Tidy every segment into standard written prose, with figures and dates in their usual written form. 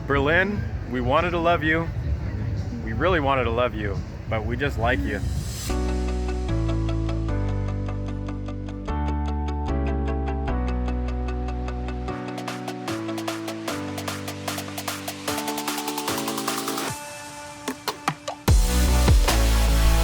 Berlin, we wanted to love you. We really wanted to love you, but we just like you.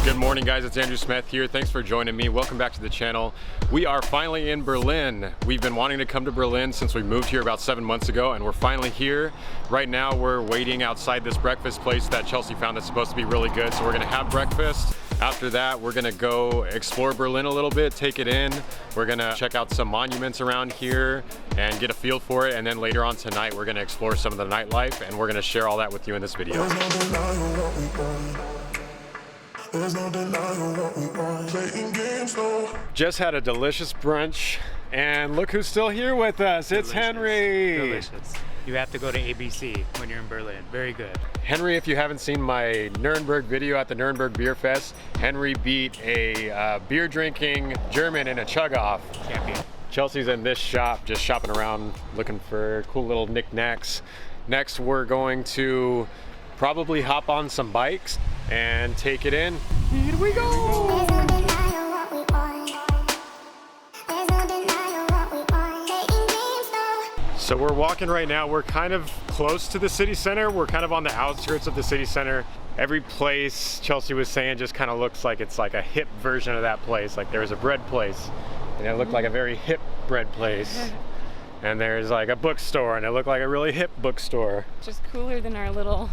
Good morning, guys. It's Andrew Smith here. Thanks for joining me. Welcome back to the channel. We are finally in Berlin. We've been wanting to come to Berlin since we moved here about 7 months ago, and we're finally here. Right now, we're waiting outside this breakfast place that Chelsea found that's supposed to be really good. So we're gonna have breakfast. After that, we're gonna go explore Berlin a little bit, take it in. We're gonna check out some monuments around here and get a feel for it. And then later on tonight, we're gonna explore some of the nightlife, and we're gonna share all that with you in this video. There's no denying what we want. Playing games, no. Just had a delicious brunch, and look who's still here with us. It's Henry. Delicious. You have to go to ABC when you're in Berlin. Very good. Henry, if you haven't seen my Nuremberg video at the Nuremberg Beer Fest, Henry beat a beer drinking German in a chug-off. Champion. Chelsea's in this shop, just shopping around, looking for cool little knickknacks. Next, we're going to probably hop on some bikes and take it in. Here we go! So we're walking right now. We're kind of close to the city center. We're kind of on the outskirts of the city center. Every place, Chelsea was saying, just kind of looks like it's like a hip version of that place. Like there was a bread place, and it looked like a very hip bread place. And there's like a bookstore, and it looked like a really hip bookstore. Just cooler than our little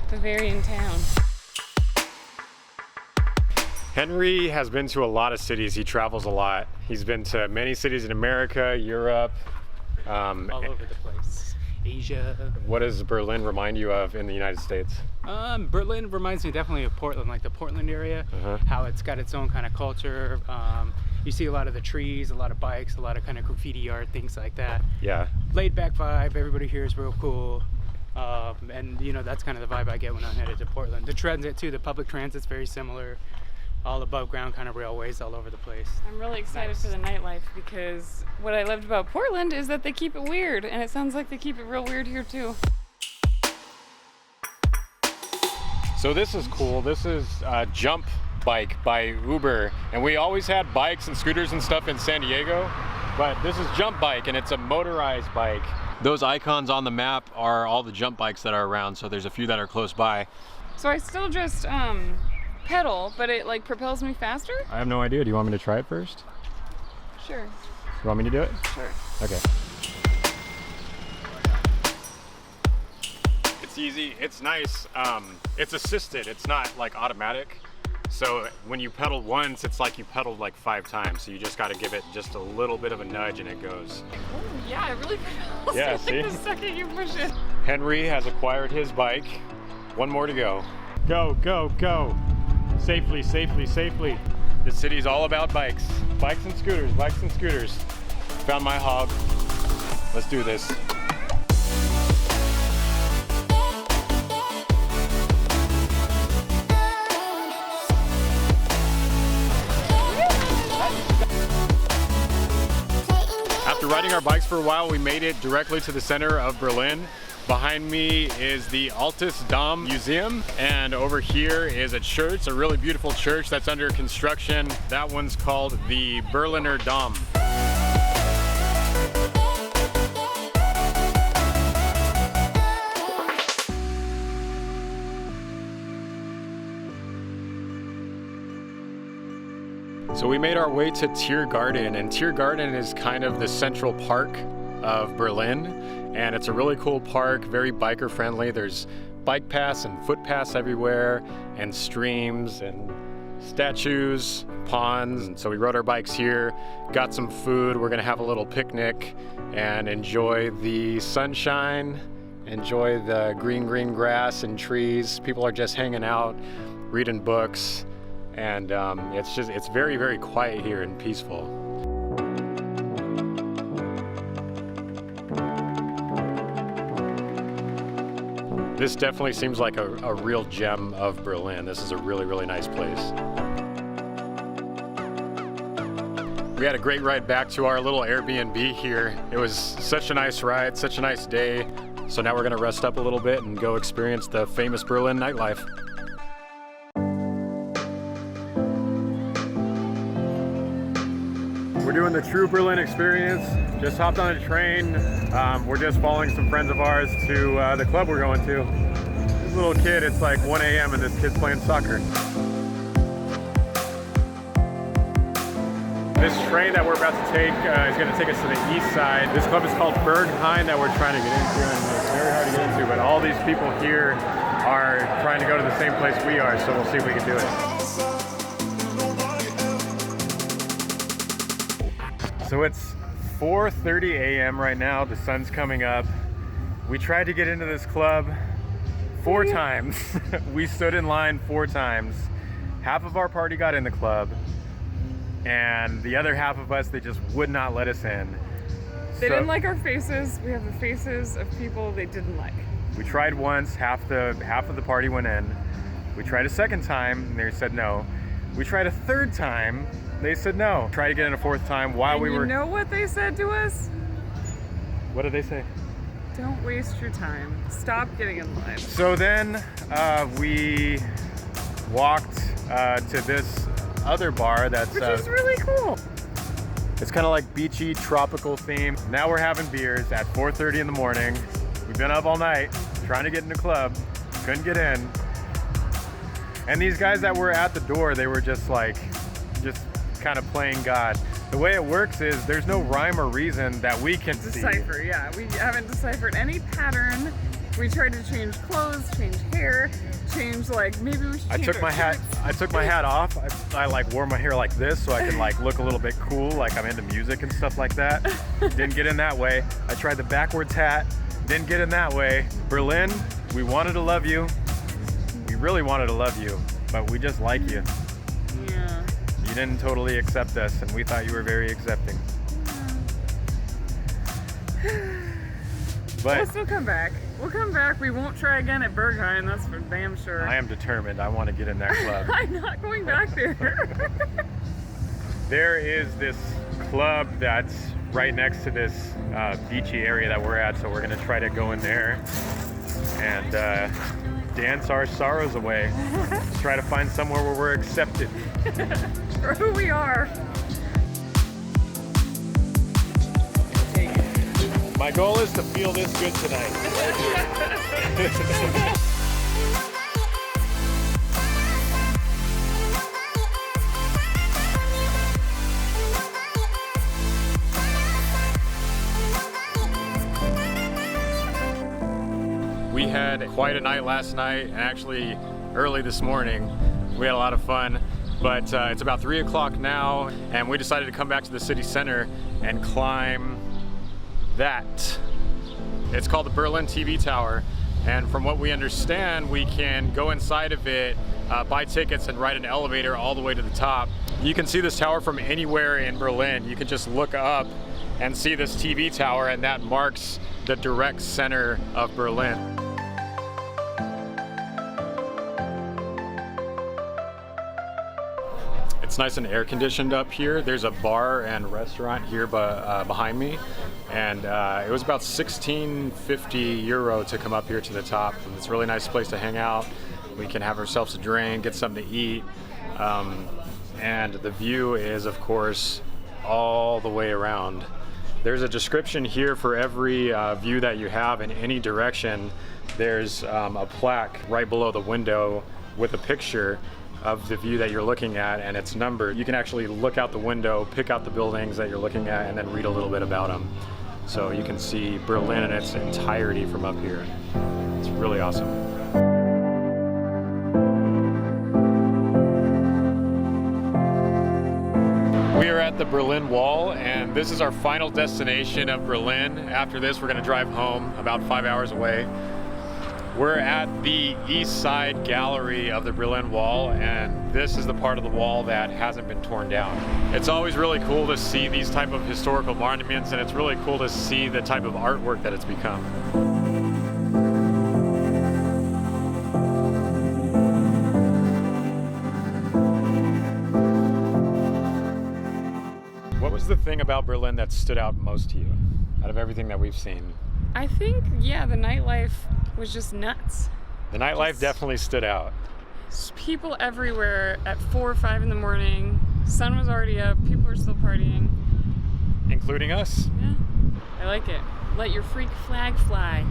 Bavarian town. Henry has been to a lot of cities. He travels a lot. He's been to many cities in America, Europe. All over the place. Asia. What does Berlin remind you of in the United States? Berlin reminds me definitely of Portland, like the Portland area. How it's got its own kind of culture. You see a lot of the trees, a lot of bikes, a lot of kind of graffiti art, things like that. Yeah. Laid back vibe. Everybody here is real cool. And you know, that's kind of the vibe I get when I'm headed to Portland. The transit too, the public transit's very similar. All above ground kind of railways all over the place. I'm really excited for the nightlife because what I loved about Portland is that they keep it weird, and it sounds like they keep it real weird here too. So this is cool. This is a Jump Bike by Uber, and we always had bikes and scooters and stuff in San Diego, but this is Jump Bike, and it's a motorized bike. Those icons on the map are all the Jump bikes that are around, so there's a few that are close by. So I still just pedal, but it like propels me faster? I have no idea. Do you want me to try it first? Sure. You want me to do it? Sure. Okay. It's easy, it's nice. It's assisted, it's not like automatic. So when you pedal once, it's like you pedaled like 5 times. So you just got to give it just a little bit of a nudge and it goes. Oh yeah, it really pedals. Yeah, like see? the second you push it. Henry has acquired his bike. One more to go. Go, go, go. Safely, safely, safely. The city's all about bikes. Bikes and scooters, bikes and scooters. Found my hog. Let's do this. After riding our bikes for a while, we made it directly to the center of Berlin. Behind me is the Altes Dom Museum, and over here is a church, a really beautiful church that's under construction. That one's called the Berliner Dom. So we made our way to Tiergarten, and Tiergarten is kind of the central park of Berlin. And it's a really cool park, very biker friendly. There's bike paths and footpaths everywhere, and streams and statues, ponds. And so we rode our bikes here, got some food. We're gonna have a little picnic and enjoy the sunshine, enjoy the green grass and trees. People are just hanging out, reading books. And it's very, very quiet here and peaceful. This definitely seems like a real gem of Berlin. This is a really, really nice place. We had a great ride back to our little Airbnb here. It was such a nice ride, such a nice day. So now we're gonna rest up a little bit and go experience the famous Berlin nightlife. We're doing the true Berlin experience. Just hopped on a train. We're just following some friends of ours to the club we're going to. This little kid, it's like 1 a.m. and this kid's playing soccer. This train that we're about to take is going to take us to the east side. This club is called Berghain that we're trying to get into, and it's very hard to get into, but all these people here are trying to go to the same place we are, so we'll see if we can do it. So it's 4:30 a.m. right now. The sun's coming up. We tried to get into this club 4 times. We stood in line 4 times. Half of our party got in the club, and the other half of us, they just would not let us in. They didn't like our faces. We have the faces of people they didn't like. We tried once, half of the party went in. We tried a second time, and they said no. We tried a third time, they said no. Tried to get in a 4th time while we were... You know what they said to us? What did they say? Don't waste your time. Stop getting in line. So then we walked to this other bar that's... Which is really cool. It's kind of like beachy, tropical theme. Now we're having beers at 4:30 in the morning. We've been up all night trying to get in the club. Couldn't get in. And these guys that were at the door, they were just kind of playing God. The way it works is there's no rhyme or reason that we can decipher. see. Yeah, we haven't deciphered any pattern. We tried to change clothes, change hair, change maybe we should change I took my hat off. I wore my hair like this so I can look a little bit cool, like I'm into music and stuff like that. Didn't get in that way. I tried the backwards hat. Didn't get in that way. Berlin, we wanted to love you. We really wanted to love you, but we just like you. Yeah. You didn't totally accept us, and we thought you were very accepting. But we'll still come back. We'll come back. We won't try again at Berghain, that's for damn sure. I am determined. I want to get in that club. I'm not going back there. There is this club that's right next to this beachy area that we're at, so we're going to try to go in there and dance our sorrows away. Try to find somewhere where we're accepted. For who we are. My goal is to feel this good tonight. We had quite a night last night, and actually early this morning. We had a lot of fun, but it's about 3 o'clock now, and we decided to come back to the city center and climb that. It's called the Berlin TV Tower, and from what we understand, we can go inside of it, buy tickets, and ride an elevator all the way to the top. You can see this tower from anywhere in Berlin. You can just look up and see this TV tower, and that marks the direct center of Berlin. It's nice and air conditioned up here. There's a bar and restaurant here behind me, and it was about 1650 euro to come up here to the top. And it's a really nice place to hang out. We can have ourselves a drink, get something to eat, and the view is, of course, all the way around. There's a description here for every view that you have in any direction. There's a plaque right below the window with a picture of the view that you're looking at, and it's numbered. You can actually look out the window, pick out the buildings that you're looking at, and then read a little bit about them. So you can see Berlin in its entirety from up here. It's really awesome. We are at the Berlin Wall, and this is our final destination of Berlin. After this, we're gonna drive home, about 5 hours away. We're at the east side gallery of the Berlin Wall, and this is the part of the wall that hasn't been torn down. It's always really cool to see these type of historical monuments, and it's really cool to see the type of artwork that it's become. What was the thing about Berlin that stood out most to you, out of everything that we've seen? I think, yeah, the nightlife was just nuts. The nightlife definitely stood out. People everywhere at 4 or 5 in the morning. Sun was already up. People were still partying. Including us. Yeah, I like it. Let your freak flag fly.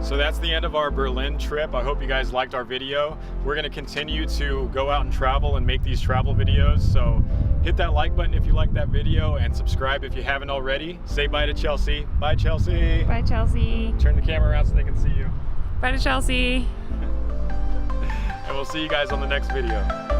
So that's the end of our Berlin trip. I hope you guys liked our video. We're gonna continue to go out and travel and make these travel videos. So hit that like button if you liked that video and subscribe if you haven't already. Say bye to Chelsea. Bye, Chelsea. Bye, Chelsea. Turn the camera around so they can see you. Bye to Chelsea. And we'll see you guys on the next video.